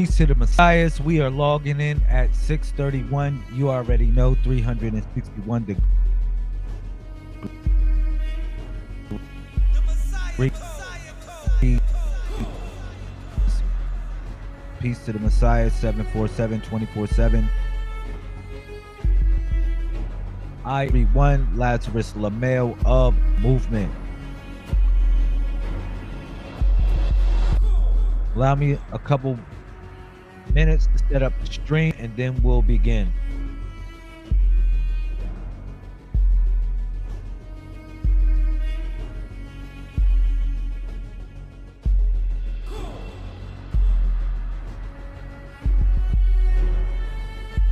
Peace to the Messiahs. We are logging in at 6:31. You already know 361 degrees. Peace to the Messiah, 747 24/7. I everyone, Lazarus Lamel of Movement. Allow me a couple minutes to set up the stream and then we'll begin.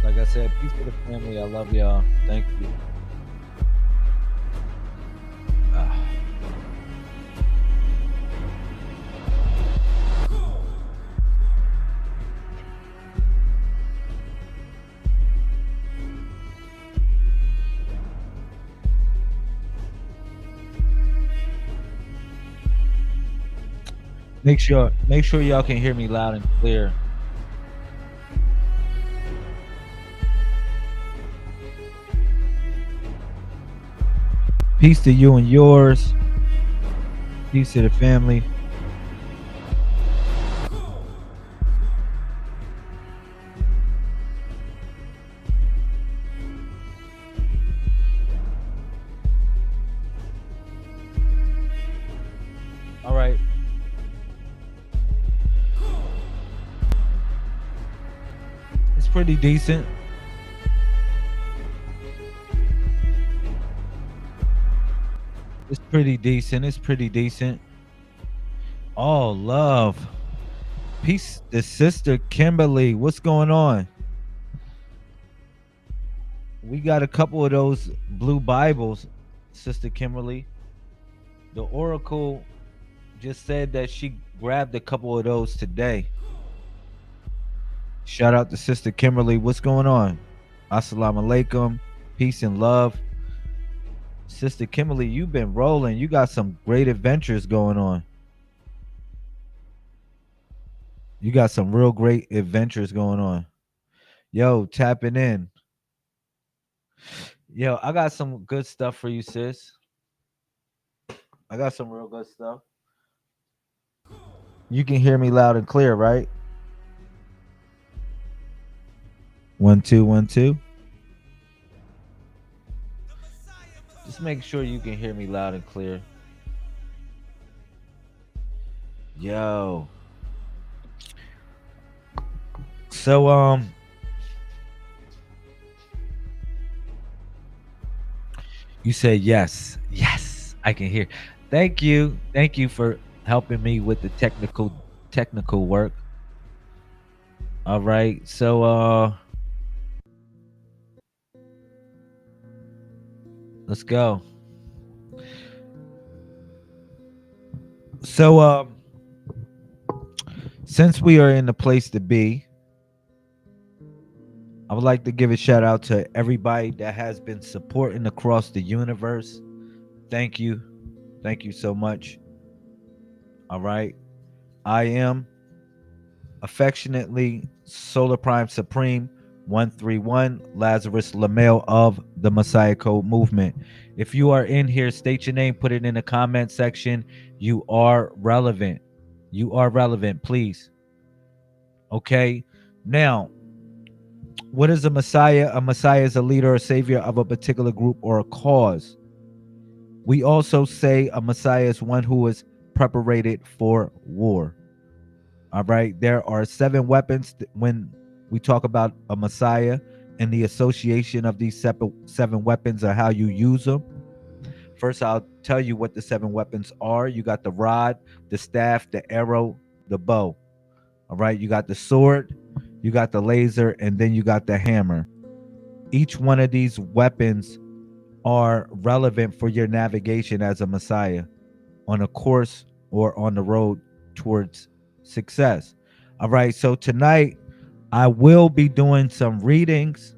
Like I said, peace to the family. I love y'all. Thank you. Make sure y'all can hear me loud and clear. Peace to you and yours. Peace to the family. All right. It's pretty decent. It's pretty decent. It's pretty decent. Oh, love. Peace to Sister Kimberly. What's going on? We got a couple of those blue Bibles, Sister Kimberly. The Oracle just said that she grabbed a couple of those today. Shout out to Sister Kimberly. What's going on? Assalamu alaikum. Peace and love. Sister Kimberly, you've been rolling. You got some great adventures going on. You got some real great adventures going on. Yo, tapping in. Yo, I got some good stuff for you, sis. I got some real good stuff. You can hear me loud and clear, right? 1 2 1 2. Just make sure you can hear me loud and clear. Yo. So you said yes. Yes, I can hear. Thank you. Thank you for helping me with the technical work. All right. So let's go. So since we are in the place to be, I would like to give a shout out to everybody that has been supporting across the universe. Thank you. Thank you so much. All right. I am affectionately Solar Prime Supreme 131 Lazarus Lamel of the Messiah Code Movement. If you are in here, state your name, put it in the comment section. You are relevant. You are relevant, please. Okay. Now, what is a Messiah? A Messiah is a leader or savior of a particular group or a cause. We also say a Messiah is one who is preparated for war. All right. There are 7 weapons when we talk about a Messiah, and the association of these 7 weapons are how you use them. First, I'll tell you what the 7 weapons are. You got the rod, the staff, the arrow, the bow. All right. You got the sword, you got the laser, and then you got the hammer. Each one of these weapons are relevant for your navigation as a Messiah on a course or on the road towards success. All right. So tonight I will be doing some readings.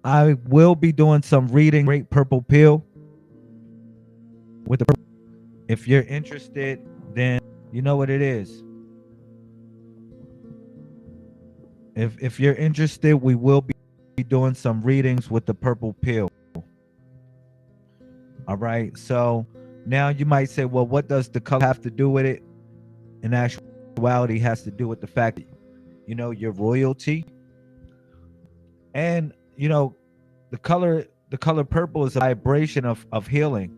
I will be doing some reading. Great Purple Pill. with the. If you're interested, then you know what it is. If you're interested, we will be doing some readings with the purple pill. All right. So now you might say, well, what does the color have to do with it? In actuality, has to do with the fact that your royalty, and the color purple is a vibration of healing.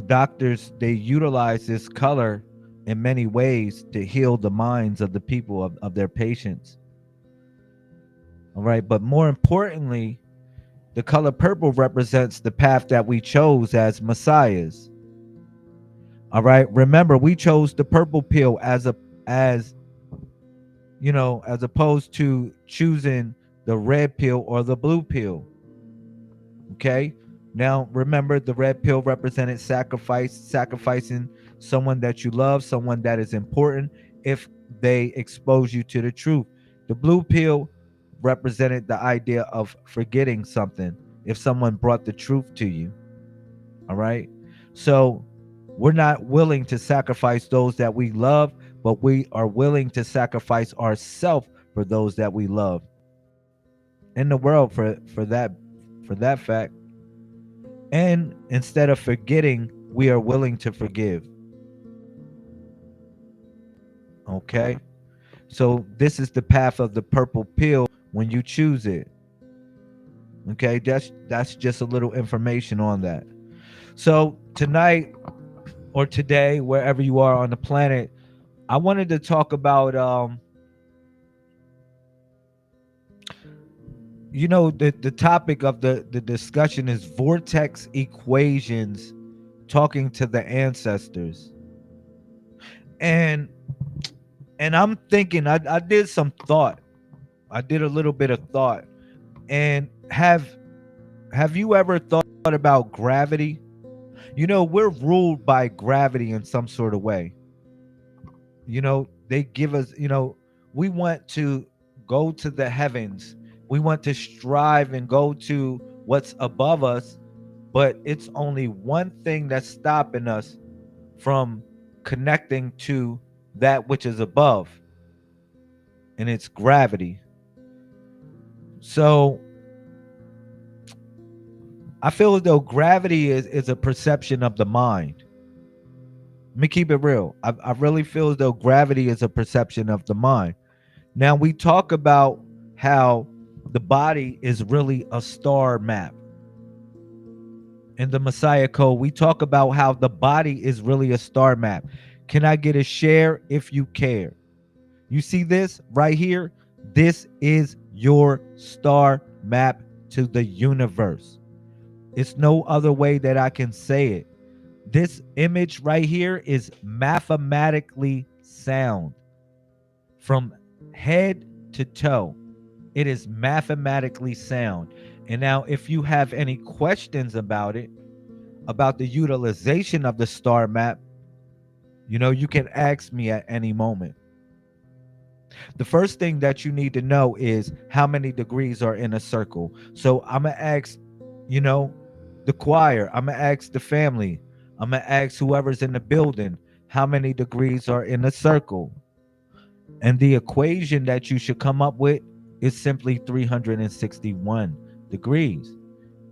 Doctors, they utilize this color in many ways to heal the minds of the people of their patients. All right. But more importantly, the color purple represents the path that we chose as messiahs. All right. Remember, we chose the purple pill as opposed to choosing the red pill or the blue pill. Okay. Now remember, the red pill represented sacrificing someone that you love, someone that is important, if they expose you to the truth. The blue pill represented the idea of forgetting something if someone brought the truth to you. All right. So we're not willing to sacrifice those that we love, but we are willing to sacrifice ourselves for those that we love in the world, for that fact. And instead of forgetting, we are willing to forgive. Okay. So this is the path of the purple pill when you choose it. Okay. That's just a little information on that. So tonight or today, wherever you are on the planet, I wanted to talk about the topic of the discussion is vortex equations, talking to the ancestors. And I'm thinking, I did some thought. I did a little bit of thought. And have you ever thought about gravity? We're ruled by gravity in some sort of way. They give us, we want to go to the heavens. We want to strive and go to what's above us, but it's only one thing that's stopping us from connecting to that which is above, and it's gravity. So I feel as though gravity is a perception of the mind. Let me keep it real. I really feel as though gravity is a perception of the mind. Now, we talk about how the body is really a star map. In the Messiah Code, we talk about how the body is really a star map. Can I get a share if you care? You see this right here? This is your star map to the universe. It's no other way that I can say it. This image right here is mathematically sound from head to toe. It is mathematically sound. And now, if you have any questions about it, about the utilization of the star map, you can ask me at any moment. The first thing that you need to know is how many degrees are in a circle. So I'm going to ask, the choir, I'm going to ask the family, I'm going to ask whoever's in the building, how many degrees are in a circle. And the equation that you should come up with is simply 361 degrees.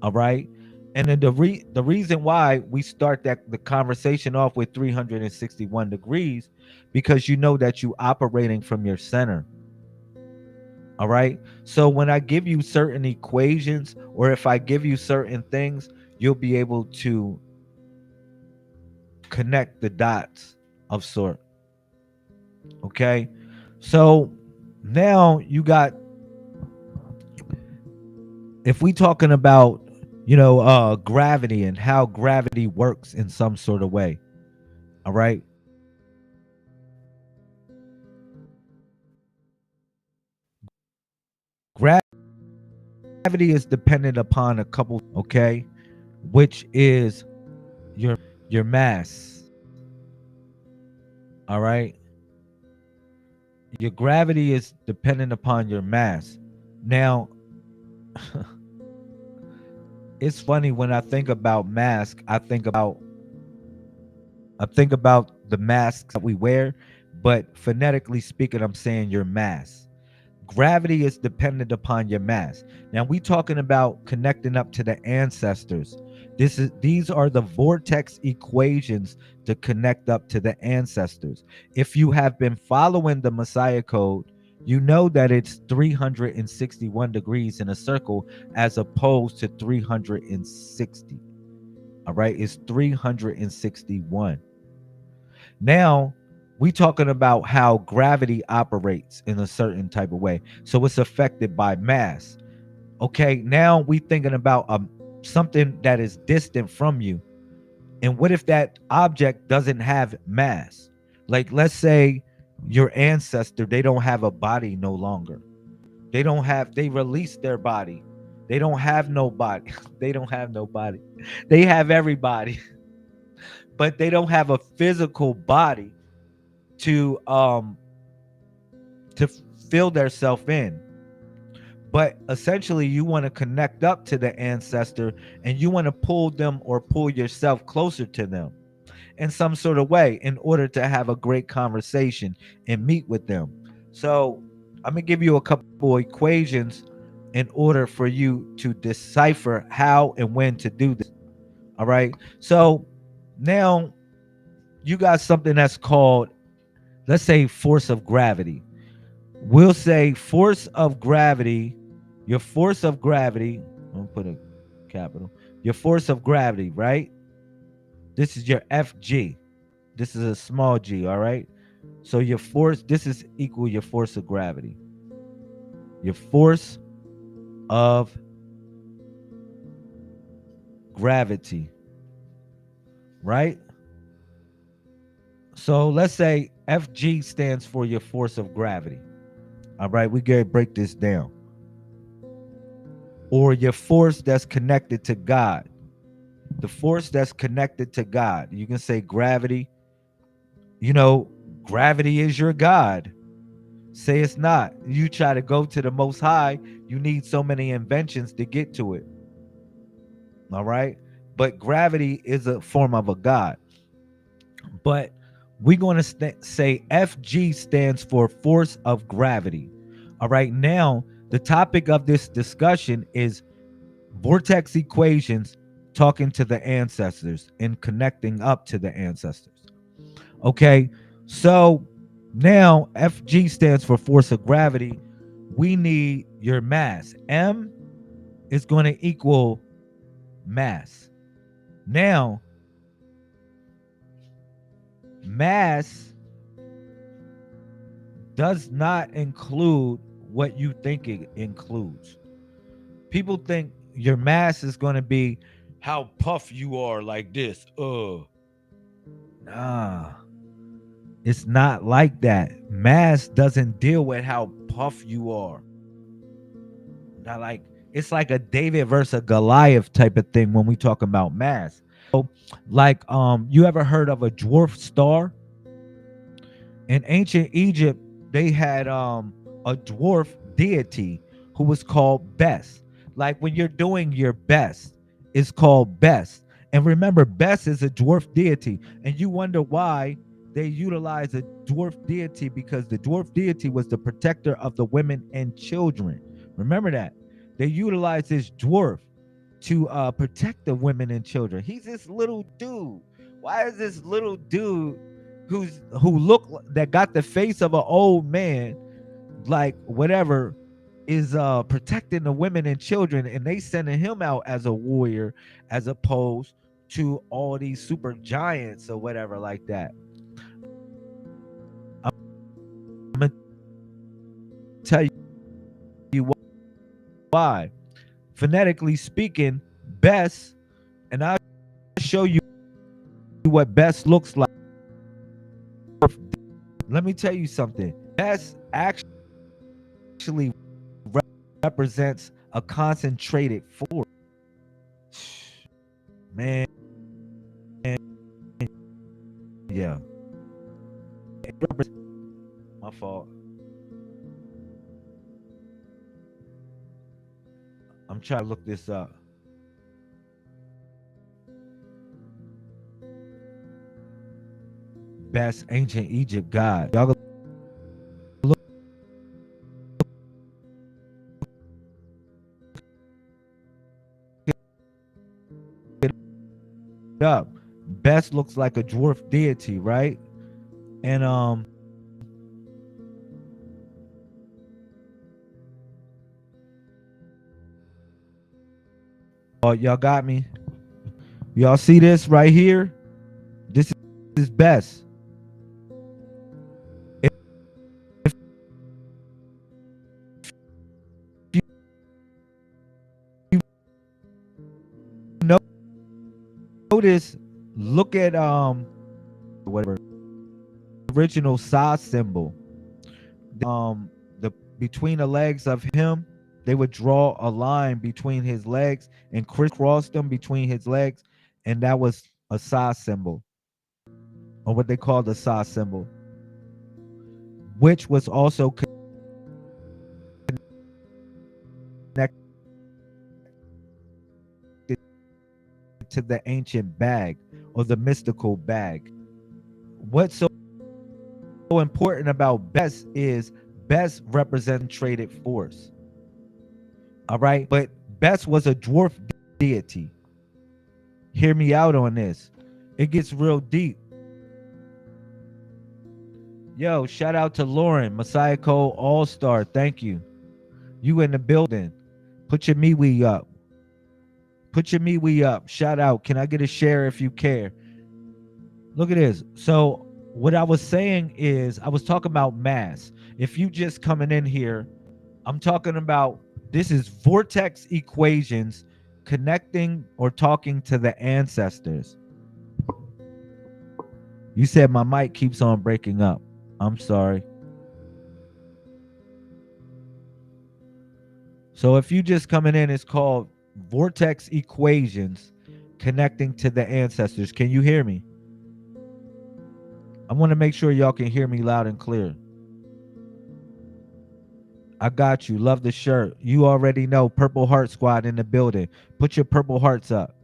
All right. And then the reason why we start the conversation off with 361 degrees, because you know that you operating from your center. All right. So when I give you certain equations, or if I give you certain things, you'll be able to connect the dots of sort. Okay. So now you got, if we talking about gravity and how gravity works in some sort of way. All right. Gravity is dependent upon a couple, okay, which is your mass. All right. Your gravity is dependent upon your mass. Now, It's funny when I think about mask, I think about the masks that we wear, but phonetically speaking, I'm saying your mask. Gravity is dependent upon your mass. Now we talking about connecting up to the ancestors. These are the vortex equations to connect up to the ancestors. If you have been following the Messiah code, you know that it's 361 degrees in a circle as opposed to 360. All right, it's 361. Now, we talking about how gravity operates in a certain type of way. So it's affected by mass. Okay, now we thinking about something that is distant from you. And what if that object doesn't have mass? Like let's say your ancestor, they don't have a body no longer. They released their body. They don't have no body. They don't have no body. They have everybody, but they don't have a physical body to to fill their self in. But essentially you want to connect up to the ancestor and you want to pull them or pull yourself closer to them in some sort of way in order to have a great conversation and meet with them. So I'm going to give you a couple equations in order for you to decipher how and when to do this. All right, so now you got something that's called, let's say, force of gravity. We'll say force of gravity, your force of gravity, I'm gonna put a capital, your force of gravity, right? This is your FG. This is a small g, all right? So your force, this is equal your force of gravity. Your force of gravity, right? So let's say FG stands for your force of gravity. All right, we gotta break this down. Or your force that's connected to God. The force that's connected to God. You can say gravity. You know, gravity is your God. Say it's not. You try to go to the most high, you need so many inventions to get to it. All right. But gravity is a form of a God. But we're going to say FG stands for force of gravity. All right. Now, the topic of this discussion is vortex equations, talking to the ancestors and connecting up to the ancestors. Okay, so now FG stands for force of gravity. We need your mass. M is going to equal mass. Now, mass does not include what you think it includes. People think your mass is going to be how puff you are like this. Nah, it's not like that. Mass doesn't deal with how puff you are. Not like, it's like a David versus Goliath type of thing when we talk about mass. So, like, you ever heard of a dwarf star? In ancient Egypt, they had a dwarf deity who was called Best. Like when you're doing your best, it's called Best. And remember, Best is a dwarf deity, and you wonder why they utilize a dwarf deity, because the dwarf deity was the protector of the women and children. Remember that. They utilized this dwarf to protect the women and children. He's this little dude. Why is this little dude that got the face of an old man, like whatever, is protecting the women and children, and they sending him out as a warrior as opposed to all these super giants or whatever like that? I'm gonna tell you why. Phonetically speaking, best, and I'll show you what best looks like. Let me tell you something. Best actually represents a concentrated force. Man, yeah. My fault. I'm trying to look this up. best ancient Egypt god. Y'all look it up. Best looks like a dwarf deity, right? And oh, y'all got me. Y'all see this right here? This is best. If you notice, look at whatever original size symbol. The between the legs of him, they would draw a line between his legs and crisscross them between his legs, and that was a size symbol, or what they called a size symbol, which was also connected to the ancient bag or the mystical bag. What's so important about Best is Best represented force. All right. But Best was a dwarf deity. Hear me out on this. It gets real deep. Yo, shout out to Lauren, Messiah Cole All-Star. Thank you. You in the building. Put your MeWe up. Put your MeWe up. Shout out. Can I get a share if you care? Look at this. So what I was saying is I was talking about mass. If you just coming in here, I'm talking about this is Vortex Equations connecting or talking to the ancestors. You said my mic keeps on breaking up. I'm sorry. So if you just coming in, it's called Vortex Equations connecting to the ancestors. Can you hear me? I want to make sure y'all can hear me loud and clear. I got you. Love the shirt. You already know Purple Heart Squad in the building. Put your purple hearts up.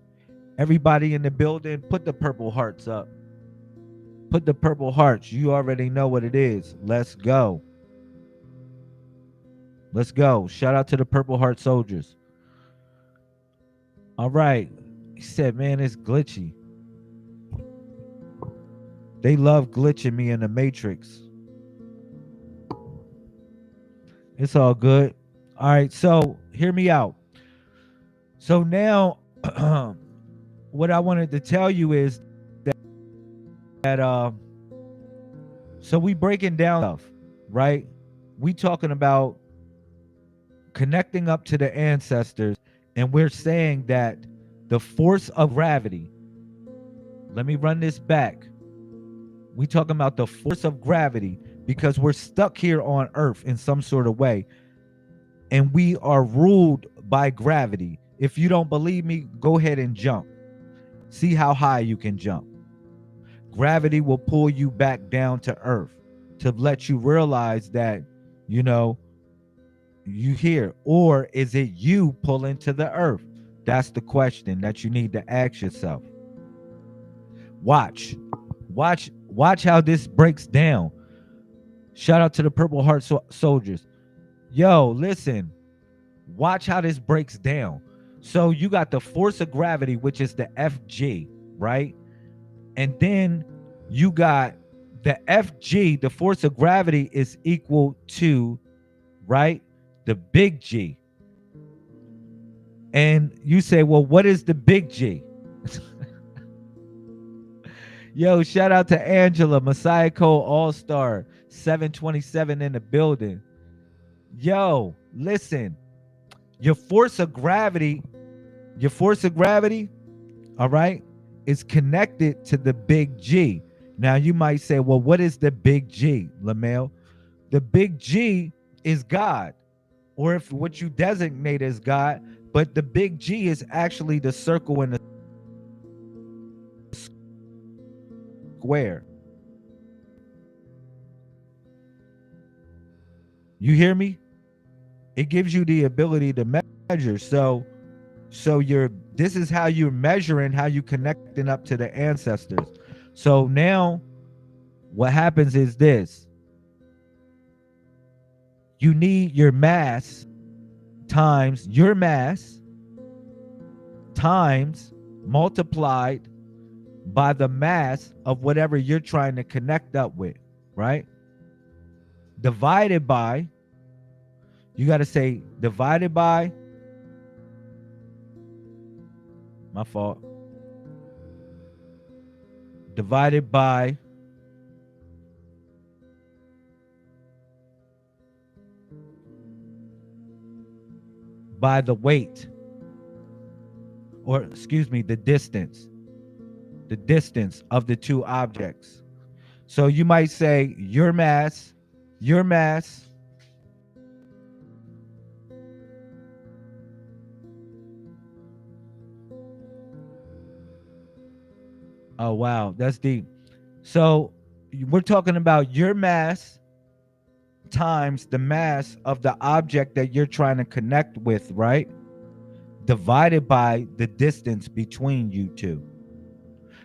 Everybody in the building, put the purple hearts up. Put the purple hearts. You already know what it is. Let's go. Let's go. Shout out to the Purple Heart soldiers. All right. He said, man, it's glitchy. They love glitching me in the Matrix. It's all good. All right. So hear me out. So now what I wanted to tell you is that so we breaking down stuff, right? We talking about connecting up to the ancestors, and we're saying that the force of gravity, let me run this back. We talking about the force of gravity because we're stuck here on earth in some sort of way, and we are ruled by gravity. If you don't believe me, go ahead and jump. See how high you can jump. Gravity will pull you back down to earth to let you realize that, you know, you here. Or is it you pulling to the earth? That's the question that you need to ask yourself. Watch how this breaks down. Shout out to the Purple Heart soldiers. Yo, listen, watch how this breaks down. So you got the force of gravity, which is the FG, right? And then you got the FG, the force of gravity is equal to, right, the big G. And you say, well, what is the big G? Yo, shout out to Angela, Messiah Cole All-Star, 727 in the building. Yo, listen, your force of gravity, all right, is connected to the big G. Now you might say, well, what is the big G, LaMail? The big G is God, or if what you designate as God, but the big G is actually the circle in the square. You hear me? It gives you the ability to measure. So this is how you're measuring, how you connecting up to the ancestors. So now what happens is this: you need your mass times your mass times multiplied by the mass of whatever you're trying to connect up with, right? Divided by, you got to say divided by, my fault, divided by the weight, or excuse me, the distance of the two objects. So you might say your mass oh wow, that's deep. So we're talking about your mass times the mass of the object that you're trying to connect with, right? Divided by the distance between you two.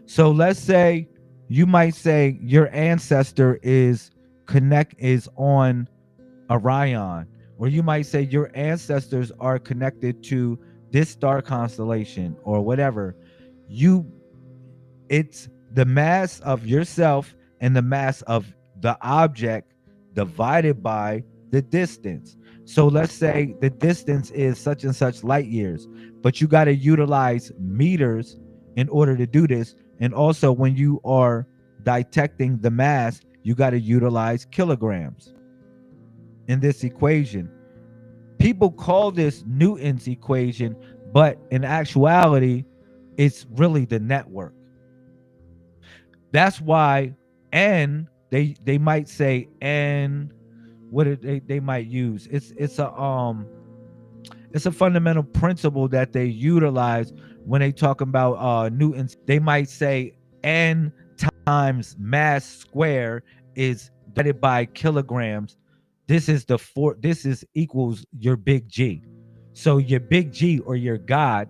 So let's say you might say your ancestor is on Orion, or you might say your ancestors are connected to this star constellation or whatever. You It's the mass of yourself and the mass of the object divided by the distance. So let's say the distance is such and such light years, but you got to utilize meters in order to do this. And also, when you are detecting the mass, you got to utilize kilograms in this equation. People call this Newton's equation, but in actuality, it's really the network. That's why N, they might say N, what they might use. It's a fundamental principle that they utilize when they talk about Newton's. They might say N times mass square is divided by kilograms. This is equals your big G. So your big G, or your God,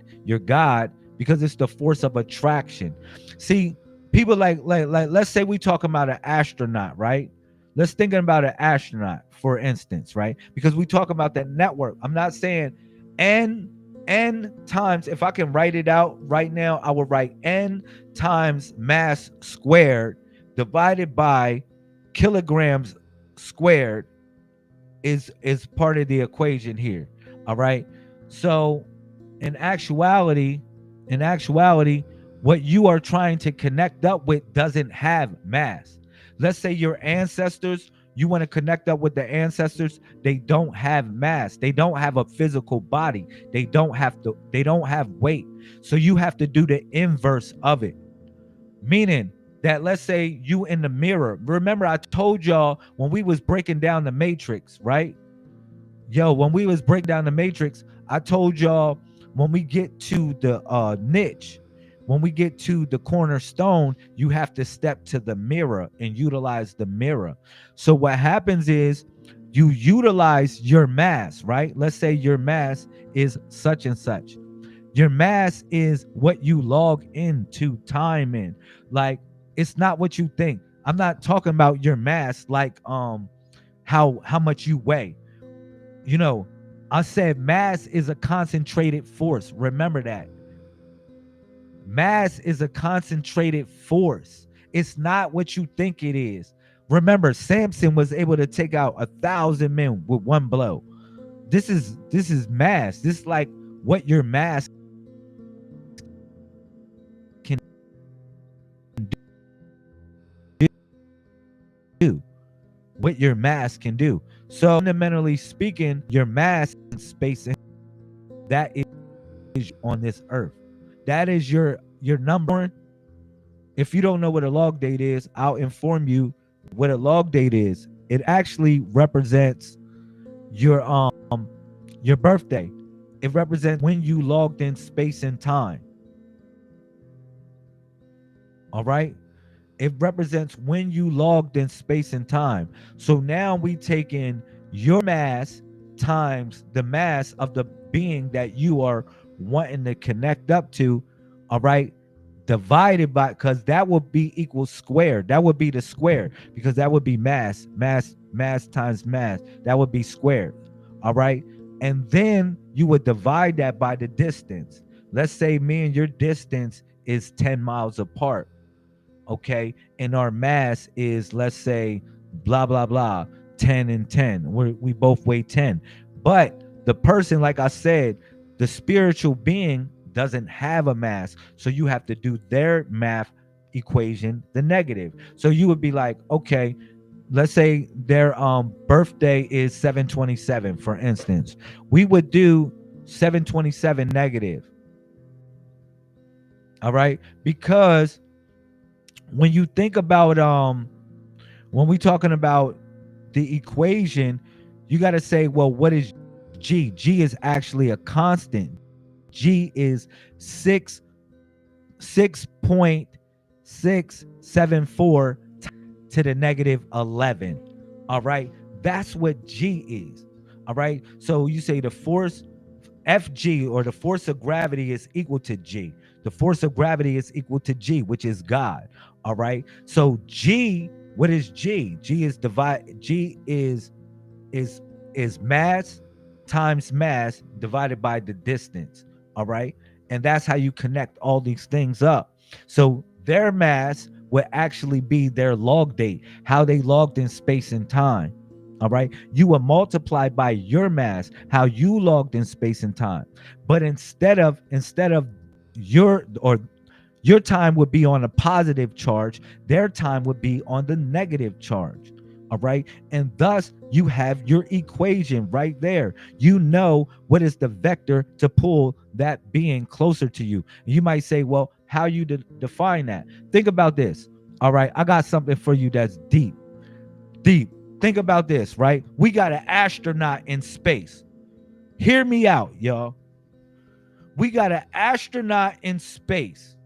because it's the force of attraction. See, people like let's say we talk about an astronaut, right? Let's think about an astronaut, for instance, right? Because we talk about that network. I'm not saying n times, if I can write it out right now, I will write n times mass squared divided by kilograms squared is part of the equation here. All right. So in actuality, what you are trying to connect up with doesn't have mass. Let's say your ancestors, you want to connect up with the ancestors, they don't have mass. They don't have a physical body. They don't have weight. So you have to do the inverse of it. Meaning that, let's say you in the mirror. Remember, I told y'all when we was breaking down the matrix, right? When we was breaking down the matrix, I told y'all when we get to the niche, when we get to the cornerstone, you have to step to the mirror and utilize the mirror. So what happens is you utilize your mass, right? Let's say your mass is such and such. Your mass is what you log into time in. Like, it's not what you think. I'm not talking about your mass like how much you weigh. I said mass is a concentrated force. Remember that. Mass is a concentrated force. It's not what you think it is. Remember, Samson was able to take out 1,000 men with one blow. This is mass. This is like what your mass can do. What your mass can do. So fundamentally speaking, your mass in space, that is on this earth. That is your number. If you don't know what a log date is, I'll inform you what a log date is. It actually represents your birthday. It represents when you logged in space and time. All right? It represents when you logged in space and time. So now we take in your mass times the mass of the being that you are wanting to connect up to. All right? divided by, because that would be equal square. That would be the square, because that would be mass times mass. That would be squared. All right. And then you would divide that by the distance. Let's say me and your distance is 10 miles apart. Okay. And our mass is, let's say, blah, blah, blah, 10 and 10. We both weigh 10. But the person, like I said, the spiritual being doesn't have a mass. So you have to do their math equation, the negative. So you would be like, okay, let's say their birthday is 727, for instance. We would do 727 negative. All right. Because when you think about when we talking about the equation, you got to say, well, what is G? G is actually a constant. G is 6.674 to the negative 11. All right. That's what G is. All right. So you say the force Fg, or the force of gravity, is equal to G. The force of gravity is equal to G, which is God. All right. So G, what is G? G is mass times mass divided by the distance. All right. And that's how you connect all these things up. So their mass would actually be their log date, how they logged in space and time. All right. You will multiply by your mass, how you logged in space and time. But instead of your time would be on a positive charge, their time would be on the negative charge. All right. And thus you have your equation right there. You know what is the vector to pull that being closer to you. You might say, well, how you define that? Think about this. All right. I got something for you that's deep. Think about this, right? We got an astronaut in space. Hear me out, y'all. We got an astronaut in space.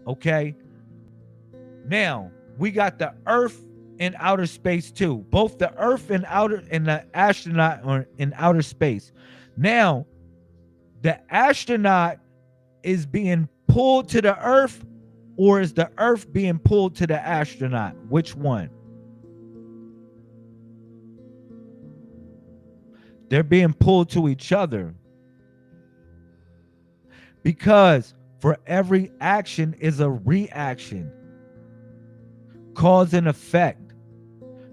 Okay. Now we got the Earth in outer space too. Both the Earth and the astronaut are in outer space. Now, the astronaut is being pulled to the Earth, or is the Earth being pulled to the astronaut? Which one? They're being pulled to each other. Because for every action is a reaction. Cause and effect.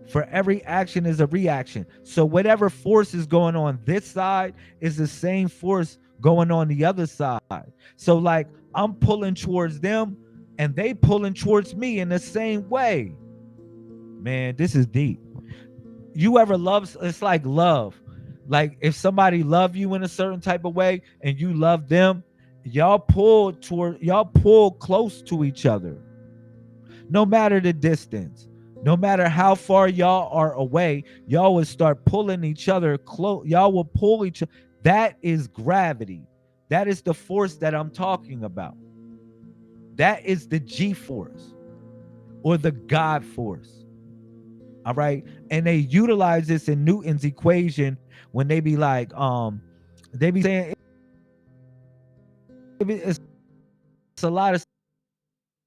For every action is a reaction. So whatever force is going on this side is the same force going on the other side. So like I'm pulling towards them and they pulling towards me in the same way. Man, this is deep. You ever love? It's like love. Like if somebody love you in a certain type of way and you love them, y'all pull close to each other. No matter the distance, no matter how far y'all are away, y'all will start pulling each other close. Y'all will pull each other. That is gravity. That is the force that I'm talking about. That is the G force or the God force. All right. And they utilize this in Newton's equation when they be like, they be saying it's a lot of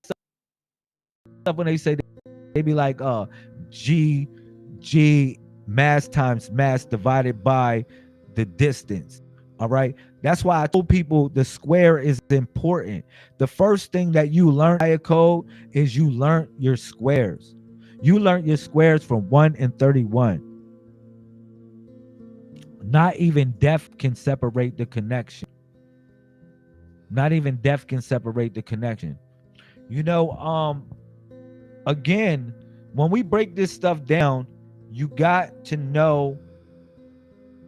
stuff when they say they be like, G mass times mass divided by the distance. All right. That's why I told people the square is important. The first thing that you learn in code is you learn your squares. You learn your squares from 1 and 31. Not even death can separate the connection. Not even death can separate the connection. You know, again, when we break this stuff down, you got to know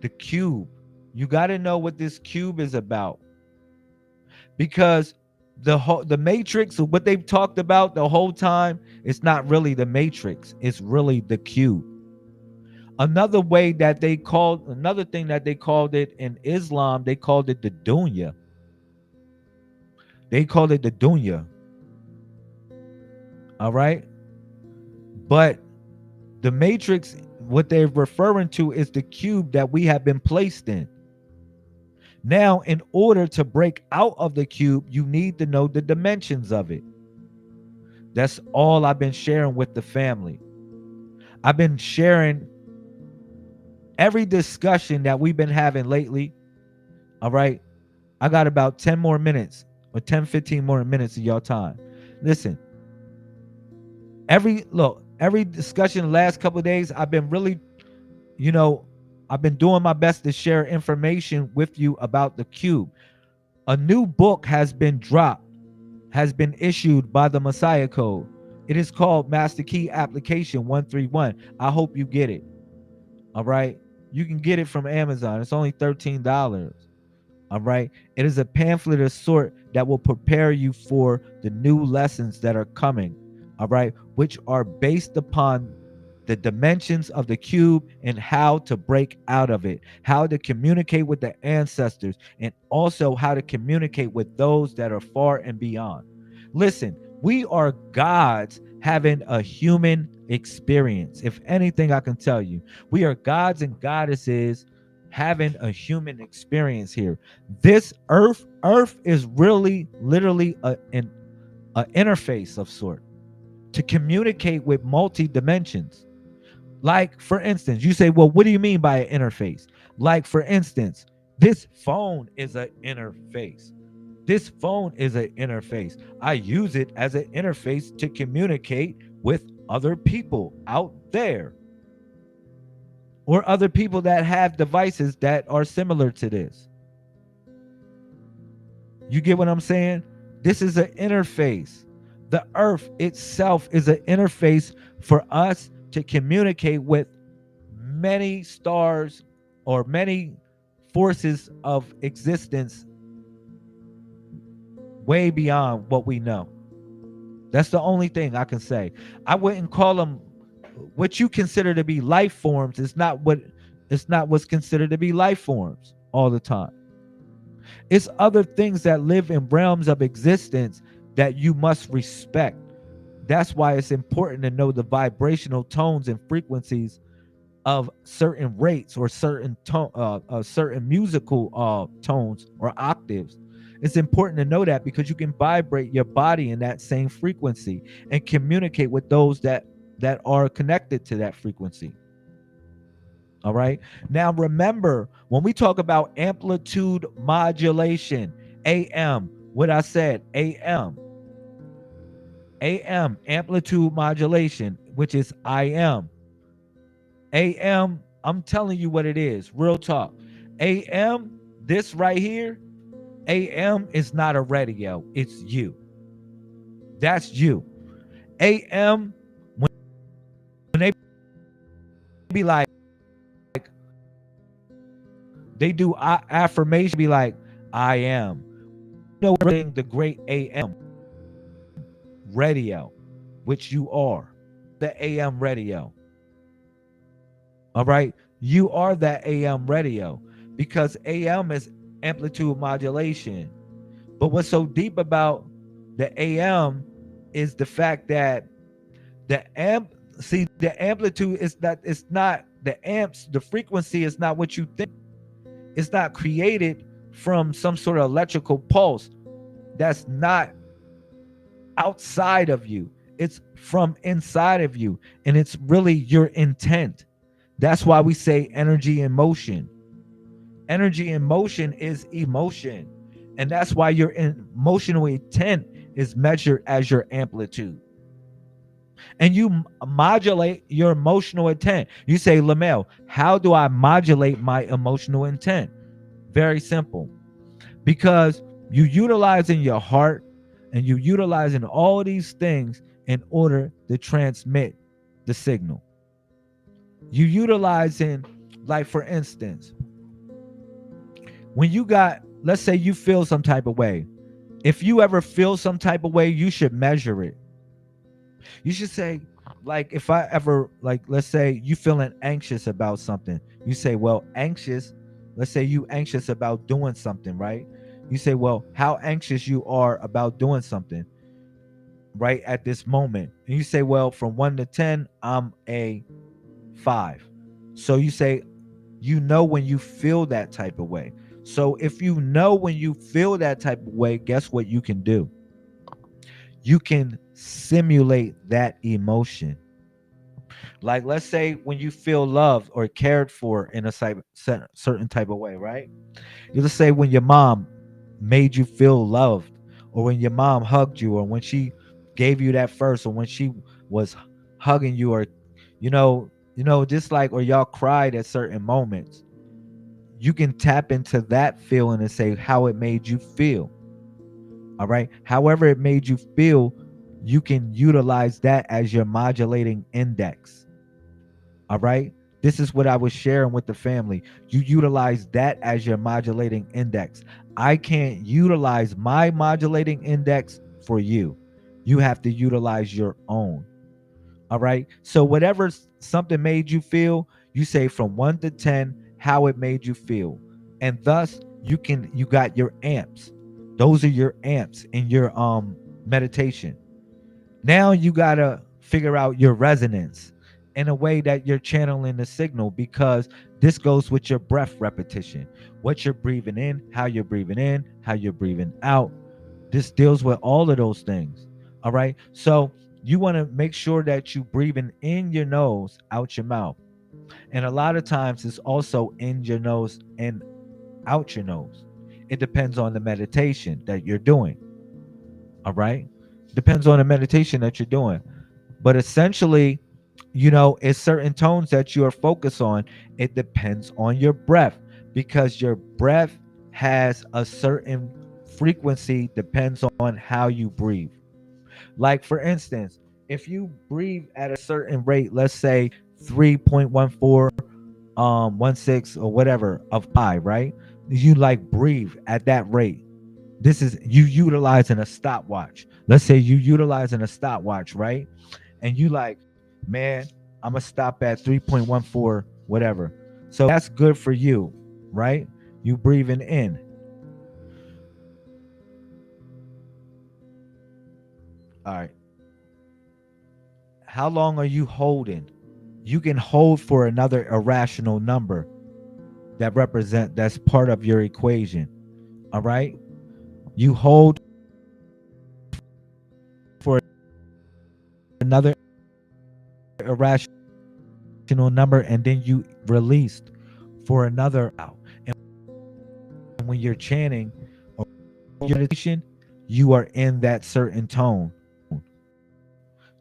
the cube. You got to know what this cube is about. Because the matrix, what they've talked about the whole time, it's not really the matrix. It's really the cube. Another thing that they called it in Islam, they called it the dunya. They called it the dunya. All right. But the matrix, what they're referring to is the cube that we have been placed in. Now, in order to break out of the cube, you need to know the dimensions of it. That's all I've been sharing with the family. I've been sharing every discussion that we've been having lately. All right. I got about 10 more minutes or 10, 15 more minutes of your time. Listen, every discussion the last couple of days, I've been really, you know, I've been doing my best to share information with you about the cube. A new book has been dropped, has been issued by the Messiah Code. It is called Master Key Application 131. I hope you get it. All right. You can get it from Amazon. It's only $13. All right. It is a pamphlet of sort that will prepare you for the new lessons that are coming. All right. Which are based upon the dimensions of the cube and how to break out of it, how to communicate with the ancestors, and also how to communicate with those that are far and beyond. Listen, we are gods having a human experience. If anything, I can tell you, we are gods and goddesses having a human experience here. This earth is really literally an interface of sort to communicate with multi dimensions. Like, for instance, you say, well, what do you mean by an interface? Like, for instance, this phone is an interface. This phone is an interface. I use it as an interface to communicate with other people out there or other people that have devices that are similar to this. You get what I'm saying? This is an interface. The earth itself is an interface for us to communicate with many stars or many forces of existence way beyond what we know. That's the only thing I can say. I wouldn't call them what you consider to be life forms. It's not what's considered to be life forms all the time. It's other things that live in realms of existence that you must respect. That's why it's important to know the vibrational tones and frequencies of certain rates or certain certain musical tones or octaves. It's important to know that because you can vibrate your body in that same frequency and communicate with those that are connected to that frequency. All right. Now remember, when we talk about amplitude modulation, AM, what I said, AM, amplitude modulation, which is IM. AM, I'm telling you what it is. Real talk. AM, this right here, AM is not a radio. It's you. That's you. AM, when they be like, they do affirmation, be like, I am. You know, the great AM radio, which you are. The AM radio. All right. You are that AM radio because AM is amplitude modulation. But what's so deep about the AM is the fact that the amplitude is that it's not the amps, the frequency is not what you think. It's not created from some sort of electrical pulse that's not outside of you. It's from inside of you, and it's really your intent. That's why we say energy in motion. Energy in motion is emotion, and that's why your emotional intent is measured as your amplitude. And you modulate your emotional intent. You say, Lamel, how do I modulate my emotional intent? Very simple. Because you utilizing your heart and you utilizing all these things in order to transmit the signal. You utilizing, like for instance, when you got, let's say you feel some type of way. If you ever feel some type of way, you should measure it. You should say, like, if I ever, like, let's say you feeling anxious about something. You say, well, anxious, let's say you anxious about doing something, right? You say, well, how anxious you are about doing something right at this moment. And you say, well, from 1 to 10, I'm a 5. So you say, you know, when you feel that type of way. So if you know when you feel that type of way, guess what you can do? You can simulate that emotion. Like, let's say when you feel loved or cared for in a certain type of way, right? You just say when your mom made you feel loved, or when your mom hugged you, or when she gave you that first, or when she was hugging you, or just like, or y'all cried at certain moments. You can tap into that feeling and say how it made you feel. All right. However it made you feel, you can utilize that as your modulating index. All right. This is what I was sharing with the family. You utilize that as your modulating index. I can't utilize my modulating index for you. You have to utilize your own. All right. So, whatever something made you feel, you say from 1 to 10 how it made you feel. And thus, you got your amps. Those are your amps in your meditation. Now you gotta figure out your resonance in a way that you're channeling the signal, because this goes with your breath repetition. What you're breathing in, how you're breathing out. This deals with all of those things. All right. So you want to make sure that you breathing in your nose, out your mouth. And a lot of times it's also in your nose and out your nose. It depends on the meditation that you're doing. All right. Depends on the meditation that you're doing. But essentially, it's certain tones that you are focused on. It depends on your breath, because your breath has a certain frequency, depends on how you breathe. Like, for instance, if you breathe at a certain rate, let's say 3.14, 16 or whatever of pi, right? You like breathe at that rate. This is you utilizing a stopwatch. Let's say you utilizing a stopwatch, right? And you like, man, I'm gonna stop at 3.14, whatever. So that's good for you, right? You breathing in. All right. How long are you holding? You can hold for another irrational number that's part of your equation. All right. You hold for another irrational number, and then you released for another out. And when you're chanting or your meditation, you are in that certain tone.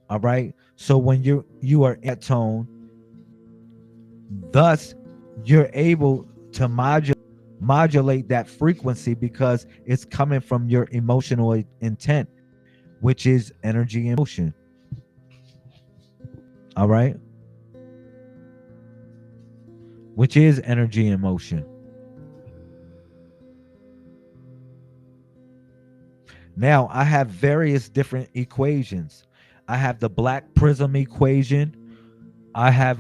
All right. So when you are in that tone, thus you're able to modulate that frequency, because it's coming from your emotional intent, which is energy and motion. All right. Which is energy and motion. Now I have various different equations. I have the black prism equation. I have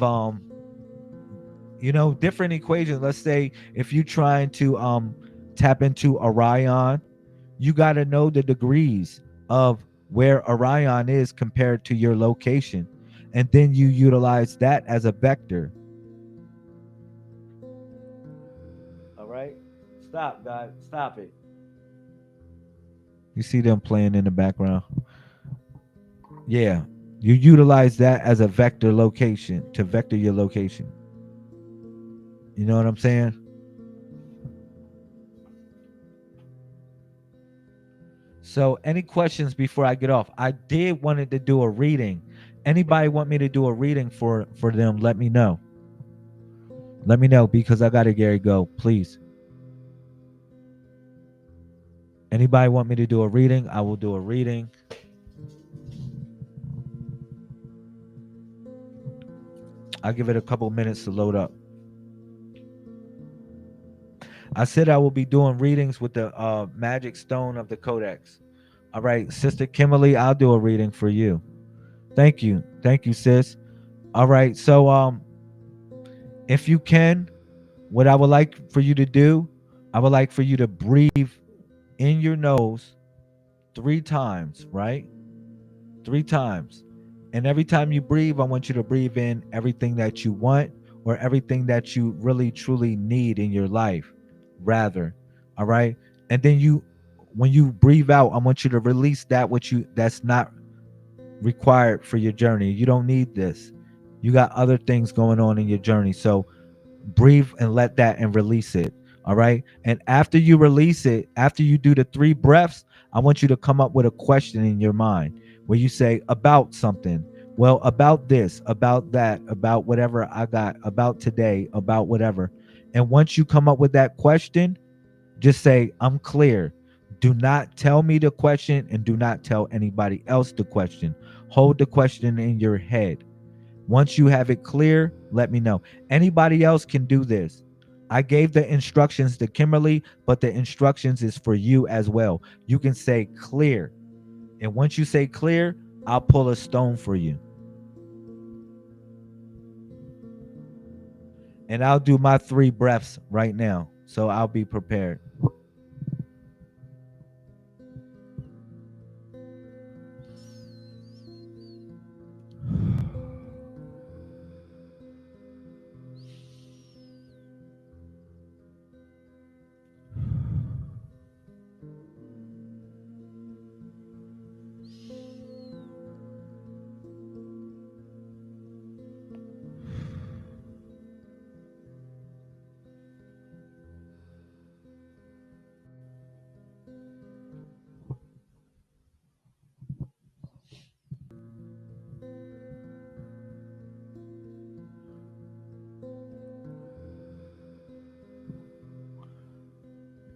different equations. Let's say if you're trying to tap into Orion, you got to know the degrees of where Orion is compared to your location, and then you utilize that as a vector. All right. Stop, guys. Stop it. You see them playing in the background? Yeah. You utilize that as a vector location to vector your location. You know what I'm saying? So, any questions before I get off? I did wanted to do a reading. Anybody want me to do a reading for them? Let me know. Let me know, because I gotta Gary go. Please. Anybody want me to do a reading? I will do a reading. I'll give it a couple minutes to load up. I said I will be doing readings with the magic stone of the codex. All right, Sister Kimberly, I'll do a reading for you. Thank you, sis. All right, so if you can, what I would like for you to do, I would like for you to breathe in your nose 3 times, right? 3 times. And every time you breathe, I want you to breathe in everything that you want, or everything that you really truly need in your life. rather. All right. And then when you breathe out, I want you to release that's not required for your journey. You don't need this. You got other things going on in your journey. So breathe and let that and release it. All right. And after you release it, after you do the 3 breaths, I want you to come up with a question in your mind where you say about something. Well, about this, about that, about whatever I got, about today, about whatever. And once you come up with that question, just say, I'm clear. Do not tell me the question and do not tell anybody else the question. Hold the question in your head. Once you have it clear, let me know. Anybody else can do this. I gave the instructions to Kimberly, but the instructions is for you as well. You can say clear. And once you say clear, I'll pull a stone for you. And I'll do my 3 breaths right now. So I'll be prepared.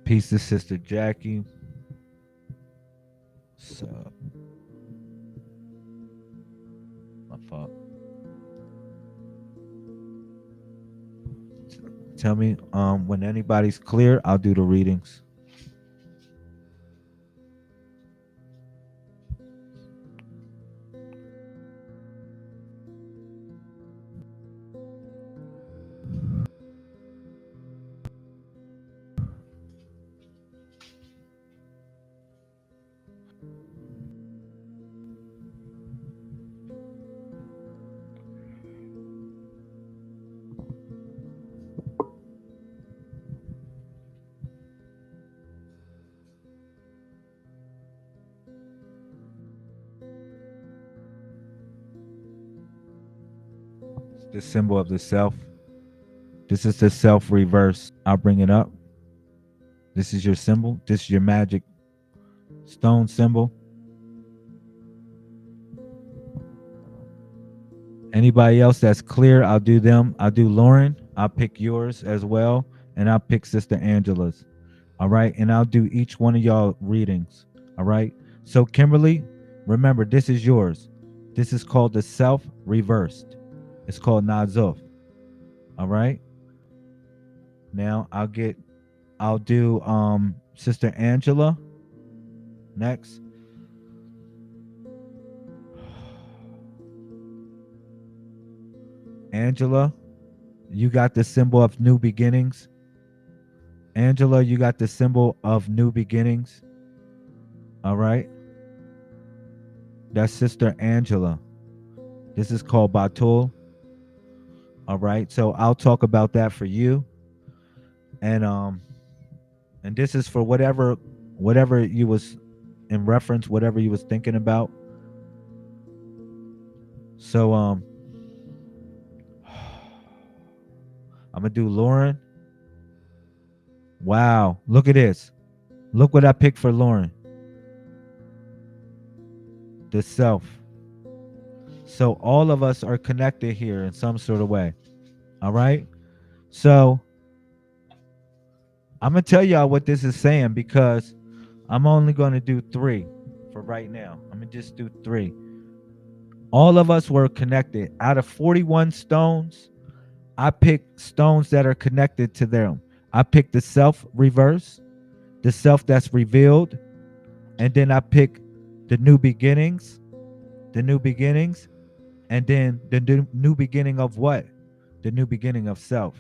Peace to Sister Jackie. So, my fault. Tell me when anybody's clear, I'll do the readings. The symbol of the self. This is the self reverse. I'll bring it up. This is your symbol. This is your magic stone symbol. Anybody else that's clear, I'll do them. I'll do Lauren. I'll pick yours as well. And I'll pick Sister Angela's. All right. And I'll do each one of y'all readings. All right. So, Kimberly, remember, this is yours. This is called the self reversed. It's called Nazuf. All right. Now I'll do Sister Angela next. Angela, you got the symbol of new beginnings. Angela, you got the symbol of new beginnings. All right. That's Sister Angela. This is called Batul. All right. So I'll talk about that for you. And this is for whatever you was in reference, whatever you was thinking about. So I'm gonna do Lauren. Wow, look at this. Look what I picked for Lauren. The self. So all of us are connected here in some sort of way. All right. So I'm gonna tell y'all what this is saying because I'm only gonna do 3 for right now. I'm gonna just do 3. All of us were connected. Out of 41 stones, I picked stones that are connected to them. I picked the self reverse, the self that's revealed, and then I pick the new beginnings, and then the new beginning of what? The new beginning of self.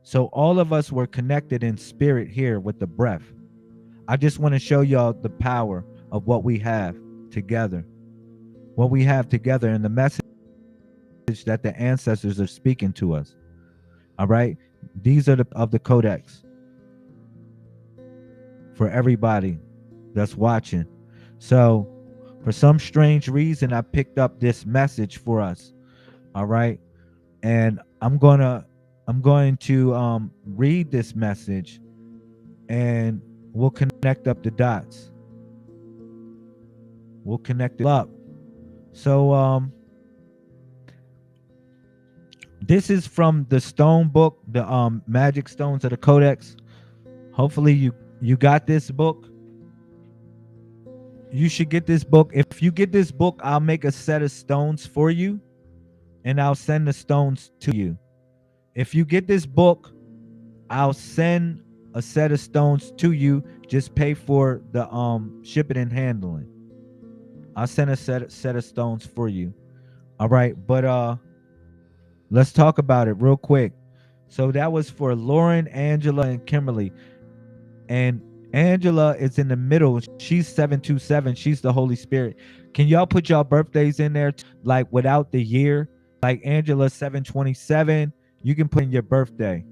So all of us were connected in spirit here with the breath. I just want to show y'all the power of what we have together. What we have together and the message that the ancestors are speaking to us. All right. These are of the codex. for everybody that's watching. So, for some strange reason, I picked up this message for us. All right, and I'm going to read this message, and we'll connect up the dots. We'll connect it up. So, this is from the Stone book, the Magic Stones of the Codex. Hopefully, you got this book. You should get this book. If you get this book, I'll make a set of stones for you, and I'll send the stones to you. If you get this book, I'll send a set of stones to you. Just pay for the shipping and handling. I'll send a set of stones for you. All right, but let's talk about it real quick. So that was for Lauren, Angela, and Kimberly. And Angela is in the middle. She's 727. She's the Holy Spirit. Can y'all put y'all birthdays in there, like without the year? Like Angela 727. You can put in your birthday.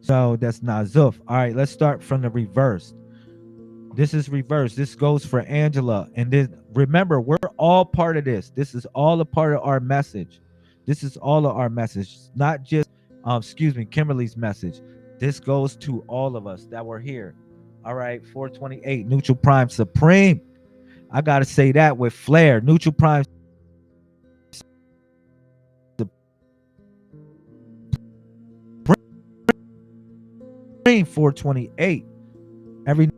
So that's Nazuf. All right, let's start from the reverse. This is reverse. This goes for Angela. And then remember, we're all part of this. This is all a part of our message. This is all of our message, not just Kimberly's message. This goes to all of us that were here. All right, 428, neutral prime supreme. I gotta say that with flair. Neutral prime supreme 428. Every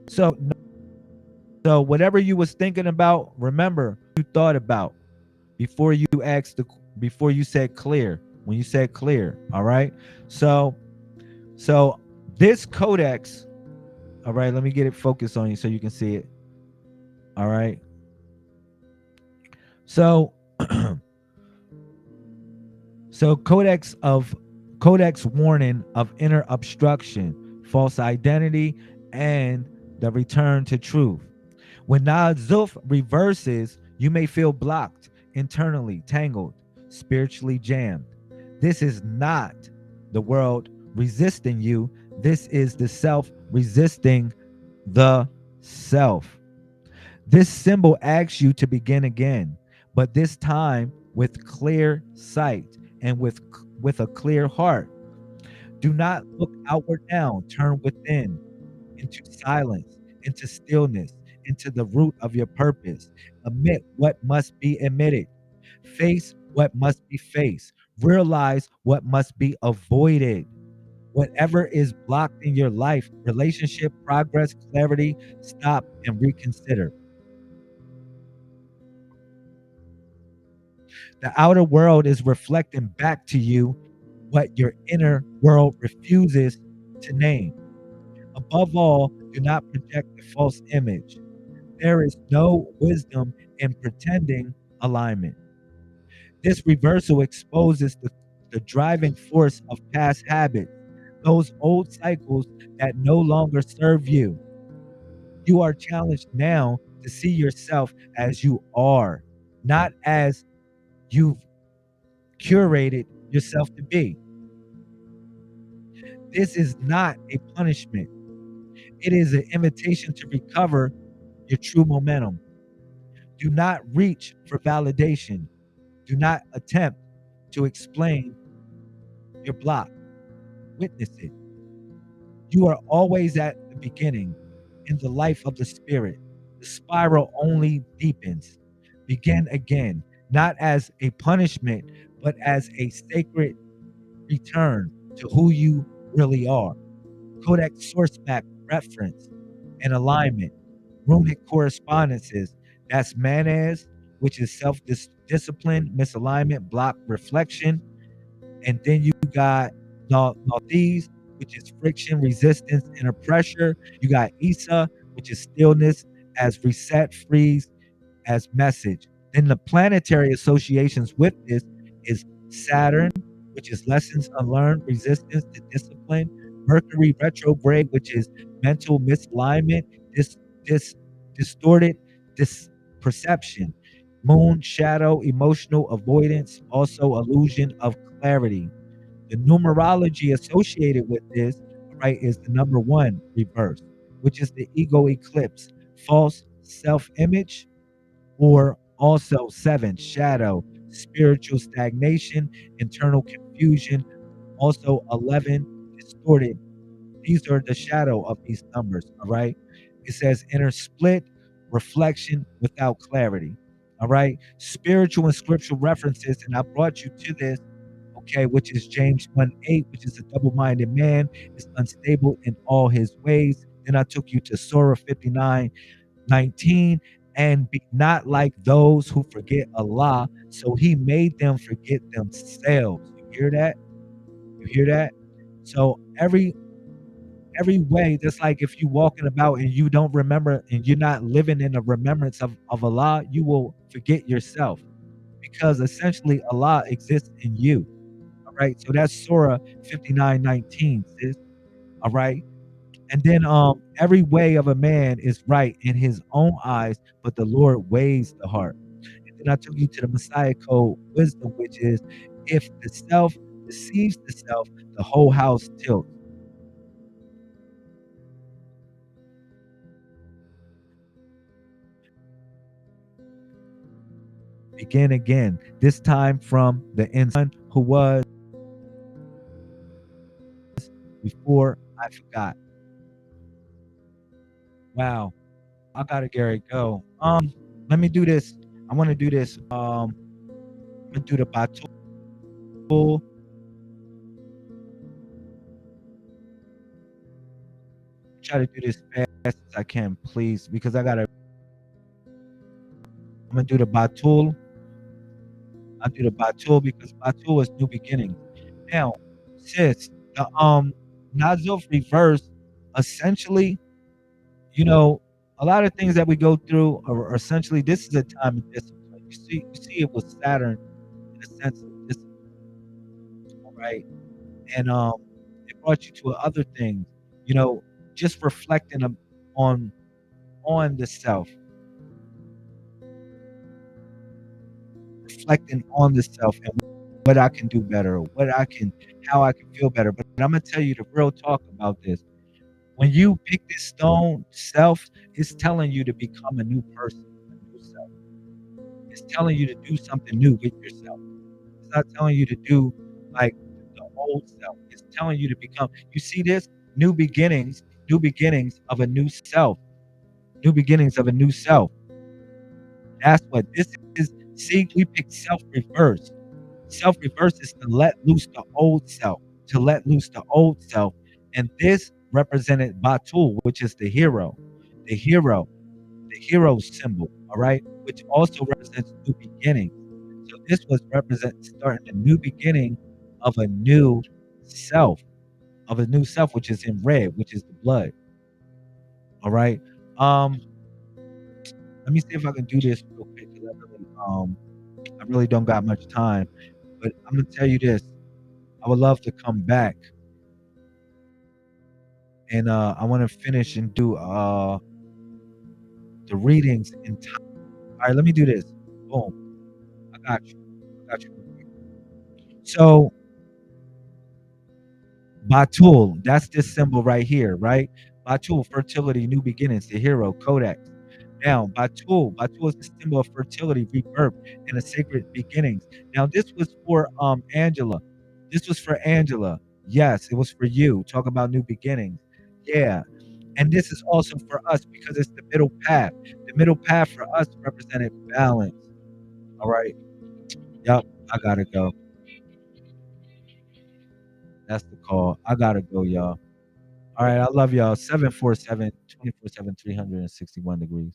so so whatever you was thinking about, remember you thought about before you before you said clear. When you said clear, all right. So this codex, all right. Let me get it focused on you so you can see it. All right. So so codex warning of inner obstruction, false identity, and the return to truth. When Nazuf reverses, you may feel blocked, internally tangled, spiritually jammed. This is not the world resisting you. This is the self resisting the self. This symbol asks you to begin again, but this time with clear sight and with a clear heart. Do not look outward now, turn within, into silence, into stillness, into the root of your purpose. Admit what must be admitted. Face what must be faced. Realize what must be avoided. Whatever is blocked in your life, relationship, progress, clarity, stop and reconsider. The outer world is reflecting back to you what your inner world refuses to name. Above all, do not project a false image. There is no wisdom in pretending alignment. This reversal exposes the driving force of past habits, those old cycles that no longer serve you. You are challenged now to see yourself as you are, not as you've curated yourself to be. This is not a punishment. It is an invitation to recover your true momentum. Do not reach for validation. Do not attempt to explain your block. Witness it. You are always at the beginning in the life of the spirit. The spiral only deepens. Begin again, not as a punishment, but as a sacred return to who you really are. Codex sourceback reference and alignment. Runic correspondences. That's manas, which is self-discipline, misalignment, block, reflection. And then you got Northeast, which is friction, resistance, inner pressure. You got Isa, which is stillness, as reset, freeze, as message. Then the planetary associations with this is Saturn, which is lessons unlearned, resistance to discipline. Mercury retrograde, which is mental misalignment, this distorted this perception. Moon shadow, emotional avoidance, also illusion of clarity. The numerology associated with this right, is the number one reverse, which is the ego eclipse, false self image, or also seven, shadow, spiritual stagnation, internal confusion, also 11, distorted. These are the shadow of these numbers, all right? It says inner split, reflection without clarity, all right? Spiritual and scriptural references, and I brought you to this, okay, which is James 1:8, which is a double minded man is unstable in all his ways. Then I took you to Surah 59:19, and be not like those who forget Allah, so he made them forget themselves. You hear that? You hear that? So every way, just like if you walking about and you don't remember and you're not living in the remembrance of Allah, you will forget yourself because essentially Allah exists in you. All right. So that's Surah 59:19, sis. All right. And then every way of a man is right in his own eyes, but the Lord weighs the heart. And then I took you to the Messiah code wisdom, which is if the self deceives the self, the whole house tilts. Begin again, this time from the inside who was before I forgot. Wow, I gotta Gary go. Let me do this. I want to do this. I'm gonna do the Batul. Try to do this fast as I can, please, because I gotta. I'm gonna do the Batul. I'll do the Batul because Batul is new beginnings. Now, sis, the Nazil reverse essentially, you know, a lot of things that we go through are essentially this is a time of discipline. You see, it was Saturn in a sense of discipline, right? And it brought you to other things, you know, just reflecting on on the self, reflecting on the self and what I can do better, how I can feel better. But I'm gonna tell you the real talk about this. When you pick this stone, self, it's telling you to become a new person, a new self. It's telling you to do something new with yourself. It's not telling you to do like the old self. It's telling you to become. You see this new beginnings of a new self, new beginnings of a new self. That's what this is. See, we pick self reverse. Self reverse is to let loose the old self, to let loose the old self. And this represented Batul, which is the hero, the hero symbol, all right, which also represents new beginnings. So this was represent starting a new beginning of a new self, which is in red, which is the blood. All right. Um, Let me see if I can do this real quick because I really don't got much time. But I'm gonna tell you this. I would love to come back and I want to finish and do the readings in time. All right, let me do this. Boom. I got you. I got you. So Batul, that's this symbol right here, right? Batul, fertility, new beginnings, the hero, codex. Now, Batul is the symbol of fertility, rebirth, and a sacred beginnings. Now, this was for Angela. This was for Angela. Yes, it was for you. Talk about new beginnings. Yeah. And this is also for us because it's the middle path. The middle path for us represented balance. All right. Yep. I gotta go. That's the call. I gotta go, y'all. All right, I love y'all. 747 24/7 361 degrees.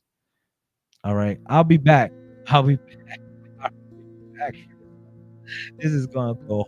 All right. I'll be back. I'll be back. I'll be back. This is gonna go